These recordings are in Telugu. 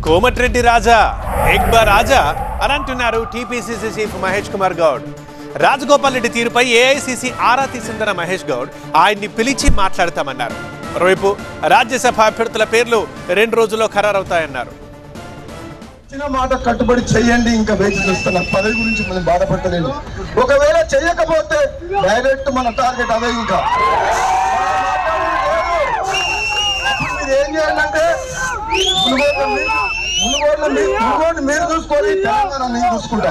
కోమటిరెడ్డి రాజా ఎక్ బార్ రాజా అని అంటున్నారు టీపీసీసీ చీఫ్ మహేష్ కుమార్ గౌడ్. రాజగోపాల్ రెడ్డి తీరుపై ఏఐసీసీ ఆరా తీసిందన్న మహేష్ గౌడ్ ఆయన్ని పిలిచి మాట్లాడతామన్నారు. మరోవైపు రాజ్యసభ అభ్యర్థుల పేర్లు 2 రోజుల్లో ఖరారవుతాయన్నారు. మాట కట్టుబడి చెయ్యండి, ఇంకా వేచి చూస్తున్న పదవి గురించి మనం బాధపడలేదు. ఒకవేళ చెయ్యకపోతే డైరెక్ట్ మన టార్గెట్ అదే. ఇంకా మీరు ఏం చేయాలంటే మీరు చూసుకోవాలి, తెలంగాణ నేను చూసుకుంటా.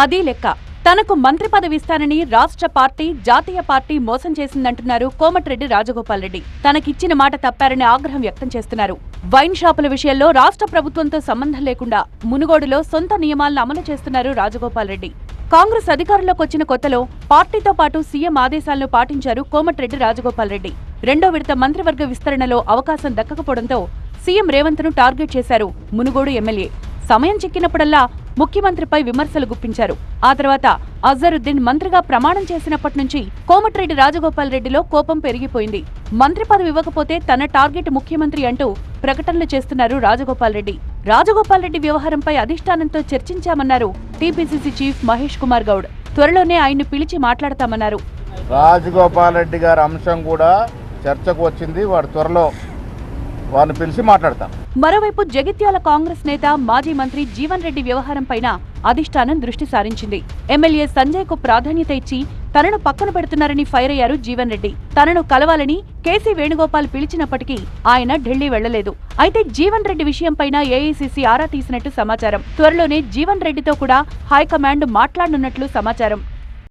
అదీ లెక్క. తనకు మంత్రి పదవి ఇస్తానని రాష్ట్ర పార్టీ, జాతీయ పార్టీ మోసం చేసిందంటున్నారు కోమటిరెడ్డి రాజగోపాల్ రెడ్డి. తనకిచ్చిన మాట తప్పారని ఆగ్రహం వ్యక్తం చేస్తున్నారు. వైన్ షాపుల విషయంలో రాష్ట్ర ప్రభుత్వంతో సంబంధం లేకుండా మునుగోడులో సొంత నియమాలను అమలు చేస్తున్నారు రాజగోపాల్ రెడ్డి. కాంగ్రెస్ అధికారంలోకి వచ్చిన కొత్తలో పార్టీతో పాటు సీఎం ఆదేశాలను పాటించారు కోమటిరెడ్డి రాజగోపాల్ రెడ్డి. 2వ విడత మంత్రివర్గ విస్తరణలో అవకాశం దక్కకపోవడంతో సీఎం రేవంత్ ను టార్గెట్ చేశారు మునుగోడు ఎమ్మెల్యే. సమయం చిక్కినప్పుడల్లా ముఖ్యమంత్రిపై విమర్శలు గుప్పించారు. ఆ తర్వాత అజరుద్దీన్ మంత్రిగా ప్రమాణం చేసినప్పటి నుంచి కోమటిరెడ్డి రాజగోపాల్ రెడ్డిలో కోపం పెరిగిపోయింది. మంత్రి పదవి ఇవ్వకపోతే తన టార్గెట్ ముఖ్యమంత్రి అంటూ ప్రకటనలు చేస్తున్నారు రాజగోపాల్ రెడ్డి. రాజగోపాల్ రెడ్డి వ్యవహారంపై అధిష్టానంతో చర్చించామన్నారు టీపీసీసీ చీఫ్ మహేష్ కుమార్ గౌడ్. త్వరలోనే ఆయన్ను పిలిచి మాట్లాడతామన్నారు. రాజగోపాల్ రెడ్డి గారి అంశం కూడా చర్చకు వచ్చింది. వాడు త్వరలో వారిని పిలిచి మాట్లాడతాం. మరోవైపు జగిత్యాల కాంగ్రెస్ నేత మాజీ మంత్రి జీవన్ రెడ్డి వ్యవహారంపైన అధిష్టానం దృష్టి సారించింది. ఎమ్మెల్యే సంజయ్ కు ప్రాధాన్యత ఇచ్చి తనను పక్కన పెడుతున్నారని ఫైర్ అయ్యారు జీవన్ రెడ్డి. తనను కలవాలని కేసీ వేణుగోపాల్ పిలిచినప్పటికీ ఆయన ఢిల్లీ వెళ్లలేదు. అయితే జీవన్ రెడ్డి విషయంపైన ఏఐసీసీ ఆరా తీసినట్టు సమాచారం. త్వరలోనే జీవన్ రెడ్డితో కూడా హైకమాండ్ మాట్లాడనున్నట్లు సమాచారం.